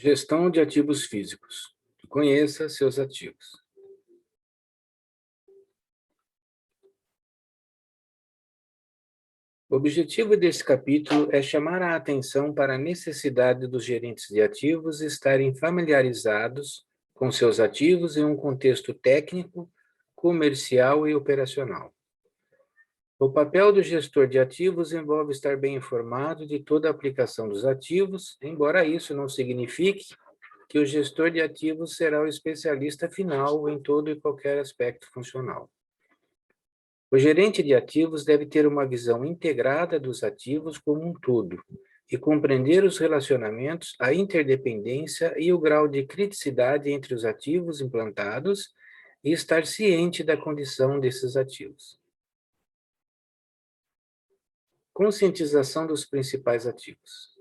Gestão de ativos físicos. Conheça seus ativos. O objetivo desse capítulo é chamar a atenção para a necessidade dos gerentes de ativos estarem familiarizados com seus ativos em um contexto técnico, comercial e operacional. O papel do gestor de ativos envolve estar bem informado de toda a aplicação dos ativos, embora isso não signifique que o gestor de ativos será o especialista final em todo e qualquer aspecto funcional. O gerente de ativos deve ter uma visão integrada dos ativos como um todo e compreender os relacionamentos, a interdependência e o grau de criticidade entre os ativos implantados e estar ciente da condição desses ativos. Conscientização dos principais ativos.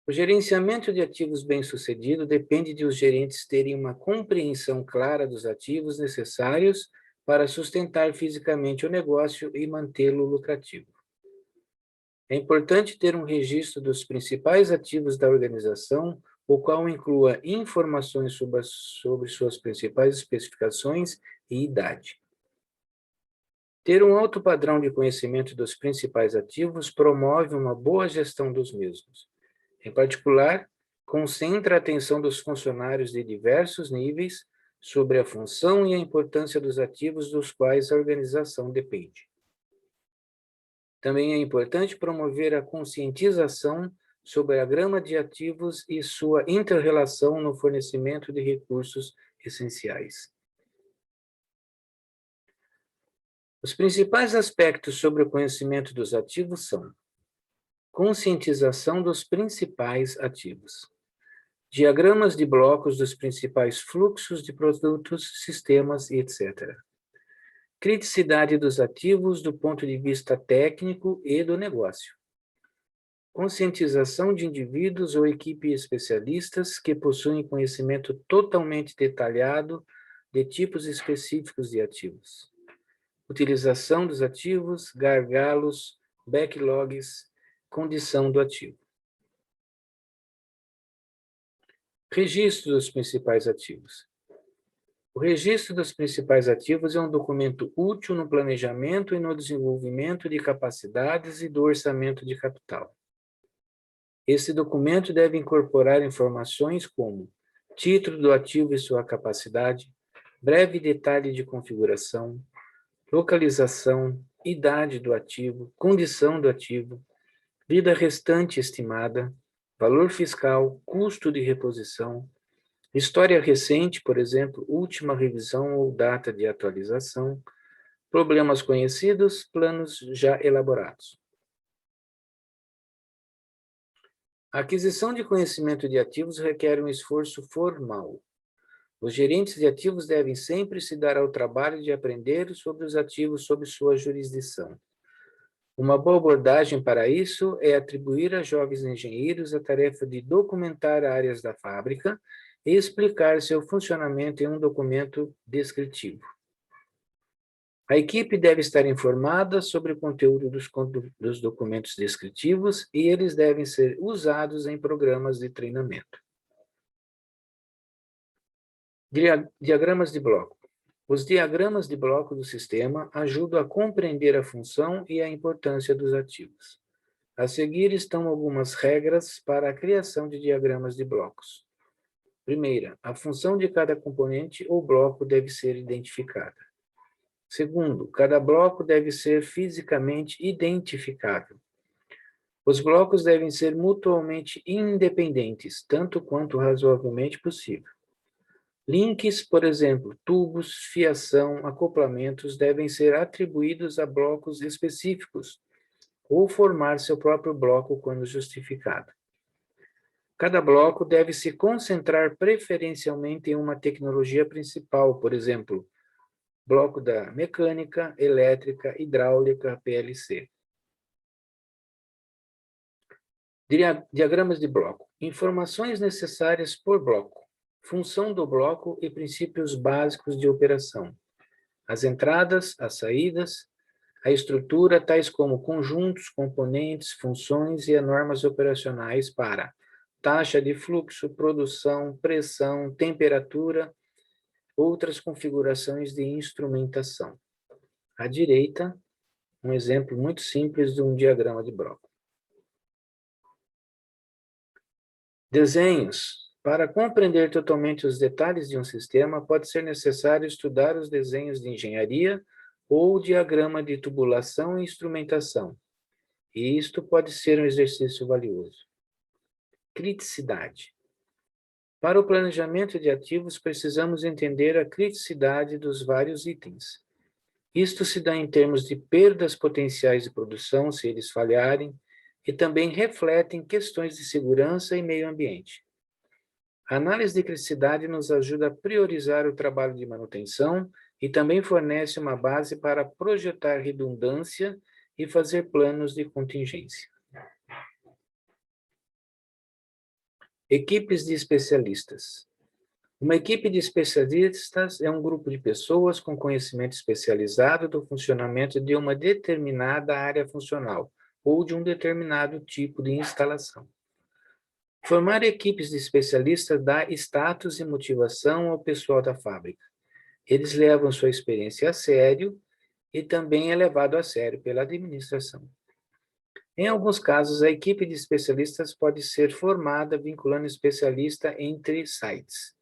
O gerenciamento de ativos bem-sucedido depende de os gerentes terem uma compreensão clara dos ativos necessários para sustentar fisicamente o negócio e mantê-lo lucrativo. É importante ter um registro dos principais ativos da organização, o qual inclua informações sobre suas principais especificações e idade. Ter um alto padrão de conhecimento dos principais ativos promove uma boa gestão dos mesmos. Em particular, concentra a atenção dos funcionários de diversos níveis sobre a função e a importância dos ativos dos quais a organização depende. Também é importante promover a conscientização sobre a gama de ativos e sua inter-relação no fornecimento de recursos essenciais. Os principais aspectos sobre o conhecimento dos ativos são: conscientização dos principais ativos, diagramas de blocos dos principais fluxos de produtos, sistemas e etc. Criticidade dos ativos do ponto de vista técnico e do negócio. Conscientização de indivíduos ou equipe especialistas que possuem conhecimento totalmente detalhado de tipos específicos de ativos. Utilização dos ativos, gargalos, backlogs, condição do ativo. Registro dos principais ativos. O registro dos principais ativos é um documento útil no planejamento e no desenvolvimento de capacidades e do orçamento de capital. Esse documento deve incorporar informações como título do ativo e sua capacidade, breve detalhe de configuração, localização, idade do ativo, condição do ativo, vida restante estimada, valor fiscal, custo de reposição, história recente, por exemplo, última revisão ou data de atualização, problemas conhecidos, planos já elaborados. A aquisição de conhecimento de ativos requer um esforço formal. Os gerentes de ativos devem sempre se dar ao trabalho de aprender sobre os ativos sob sua jurisdição. Uma boa abordagem para isso é atribuir a jovens engenheiros a tarefa de documentar áreas da fábrica e explicar seu funcionamento em um documento descritivo. A equipe deve estar informada sobre o conteúdo dos documentos descritivos e eles devem ser usados em programas de treinamento. Diagramas de bloco. Os diagramas de bloco do sistema ajudam a compreender a função e a importância dos ativos. A seguir estão algumas regras para a criação de diagramas de blocos. Primeira, a função de cada componente ou bloco deve ser identificada. Segundo, cada bloco deve ser fisicamente identificável. Os blocos devem ser mutuamente independentes, tanto quanto razoavelmente possível. Links, por exemplo, tubos, fiação, acoplamentos, devem ser atribuídos a blocos específicos ou formar seu próprio bloco quando justificado. Cada bloco deve se concentrar preferencialmente em uma tecnologia principal, por exemplo, bloco da mecânica, elétrica, hidráulica, PLC. Diagramas de bloco. Informações necessárias por bloco. Função do bloco e princípios básicos de operação. As entradas, as saídas, a estrutura, tais como conjuntos, componentes, funções e as normas operacionais para taxa de fluxo, produção, pressão, temperatura, outras configurações de instrumentação. À direita, um exemplo muito simples de um diagrama de bloco. Desenhos. Para compreender totalmente os detalhes de um sistema, pode ser necessário estudar os desenhos de engenharia ou diagrama de tubulação e instrumentação. E isto pode ser um exercício valioso. Criticidade. Para o planejamento de ativos, precisamos entender a criticidade dos vários itens. Isto se dá em termos de perdas potenciais de produção, se eles falharem, e também refletem questões de segurança e meio ambiente. A análise de criticidade nos ajuda a priorizar o trabalho de manutenção e também fornece uma base para projetar redundância e fazer planos de contingência. Equipes de especialistas. Uma equipe de especialistas é um grupo de pessoas com conhecimento especializado do funcionamento de uma determinada área funcional ou de um determinado tipo de instalação. Formar equipes de especialistas dá status e motivação ao pessoal da fábrica. Eles levam sua experiência a sério e também é levado a sério pela administração. Em alguns casos, a equipe de especialistas pode ser formada vinculando especialista entre sites.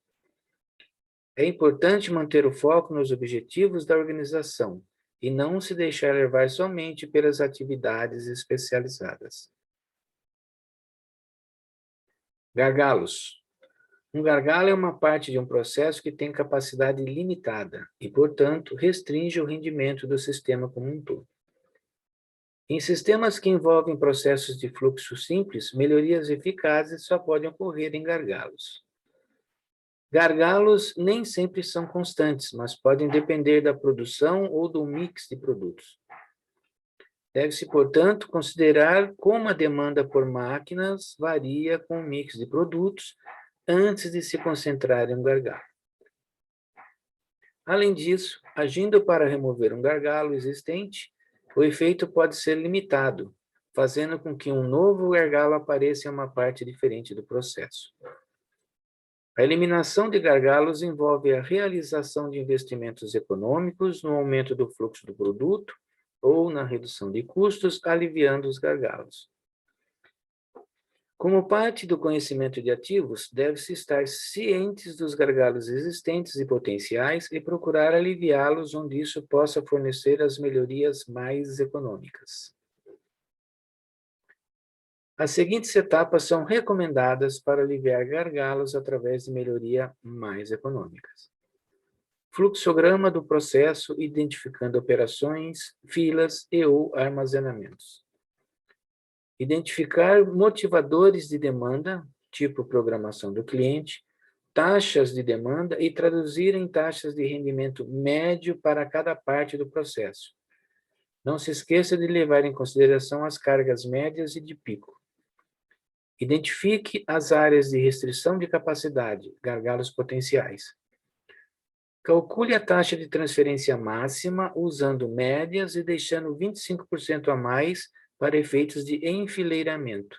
É importante manter o foco nos objetivos da organização e não se deixar levar somente pelas atividades especializadas. Gargalos. Um gargalo é uma parte de um processo que tem capacidade limitada e, portanto, restringe o rendimento do sistema como um todo. Em sistemas que envolvem processos de fluxo simples, melhorias eficazes só podem ocorrer em gargalos. Gargalos nem sempre são constantes, mas podem depender da produção ou do mix de produtos. Deve-se, portanto, considerar como a demanda por máquinas varia com o mix de produtos antes de se concentrar em um gargalo. Além disso, agindo para remover um gargalo existente, o efeito pode ser limitado, fazendo com que um novo gargalo apareça em uma parte diferente do processo. A eliminação de gargalos envolve a realização de investimentos econômicos no aumento do fluxo do produto ou na redução de custos, aliviando os gargalos. Como parte do conhecimento de ativos, deve-se estar cientes dos gargalos existentes e potenciais e procurar aliviá-los onde isso possa fornecer as melhorias mais econômicas. As seguintes etapas são recomendadas para aliviar gargalos através de melhoria mais econômicas. Fluxograma do processo, identificando operações, filas e ou armazenamentos. Identificar motivadores de demanda, tipo programação do cliente, taxas de demanda e traduzir em taxas de rendimento médio para cada parte do processo. Não se esqueça de levar em consideração as cargas médias e de pico. Identifique as áreas de restrição de capacidade, gargalos potenciais. Calcule a taxa de transferência máxima usando médias e deixando 25% a mais para efeitos de enfileiramento.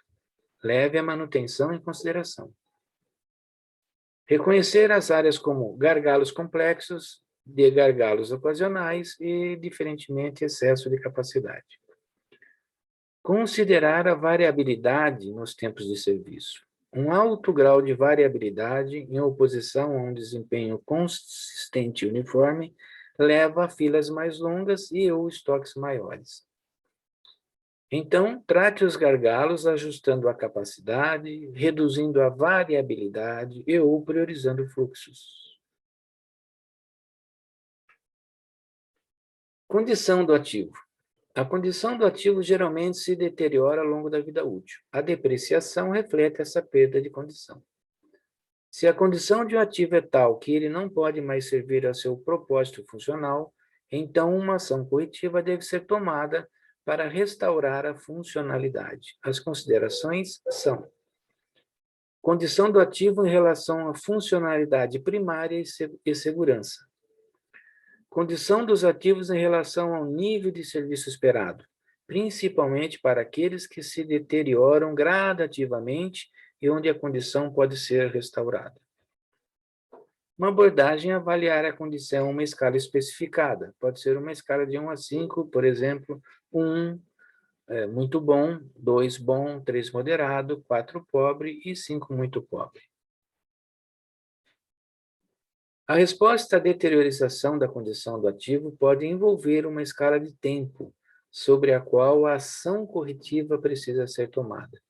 Leve a manutenção em consideração. Reconhecer as áreas como gargalos complexos, de gargalos ocasionais e, diferentemente, excesso de capacidade. Considerar a variabilidade nos tempos de serviço. Um alto grau de variabilidade, em oposição a um desempenho consistente e uniforme, leva a filas mais longas e ou estoques maiores. Então, trate os gargalos ajustando a capacidade, reduzindo a variabilidade e ou priorizando fluxos. Condição do ativo. A condição do ativo geralmente se deteriora ao longo da vida útil. A depreciação reflete essa perda de condição. Se a condição de um ativo é tal que ele não pode mais servir ao seu propósito funcional, então uma ação corretiva deve ser tomada para restaurar a funcionalidade. As considerações são: condição do ativo em relação à funcionalidade primária e segurança. Condição dos ativos em relação ao nível de serviço esperado, principalmente para aqueles que se deterioram gradativamente e onde a condição pode ser restaurada. Uma abordagem é avaliar a condição em uma escala especificada. Pode ser uma escala de 1 a 5, por exemplo, 1 muito bom, 2 bom, 3 moderado, 4 pobre e 5 muito pobre. A resposta à deteriorização da condição do ativo pode envolver uma escala de tempo sobre a qual a ação corretiva precisa ser tomada.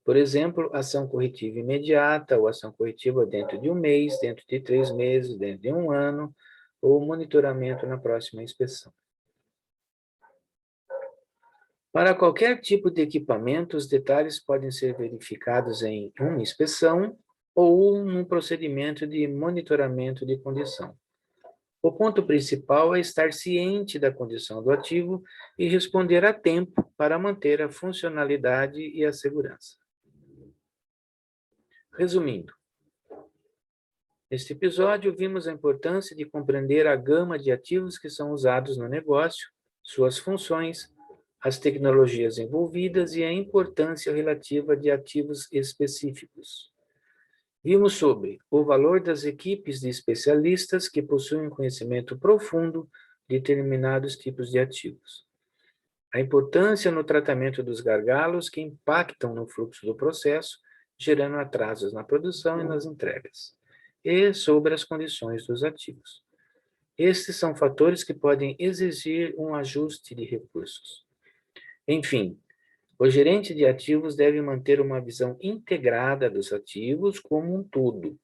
Por exemplo, ação corretiva imediata ou ação corretiva dentro de 1 mês, dentro de 3 meses, dentro de 1 ano, ou monitoramento na próxima inspeção. Para qualquer tipo de equipamento, os detalhes podem ser verificados em uma inspeção ou num procedimento de monitoramento de condição. O ponto principal é estar ciente da condição do ativo e responder a tempo para manter a funcionalidade e a segurança. Resumindo, neste episódio vimos a importância de compreender a gama de ativos que são usados no negócio, suas funções, as tecnologias envolvidas e a importância relativa de ativos específicos. Vimos sobre o valor das equipes de especialistas que possuem conhecimento profundo de determinados tipos de ativos. A importância no tratamento dos gargalos que impactam no fluxo do processo, gerando atrasos na produção e nas entregas. E sobre as condições dos ativos. Estes são fatores que podem exigir um ajuste de recursos. Enfim, o gerente de ativos deve manter uma visão integrada dos ativos como um todo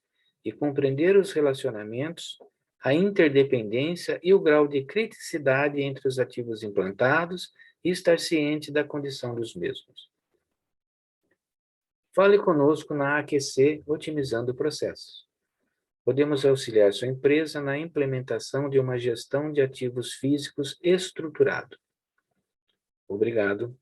e compreender os relacionamentos, a interdependência e o grau de criticidade entre os ativos implantados e estar ciente da condição dos mesmos. Fale conosco na AQC Otimizando Processos. Podemos auxiliar sua empresa na implementação de uma gestão de ativos físicos estruturado. Obrigado.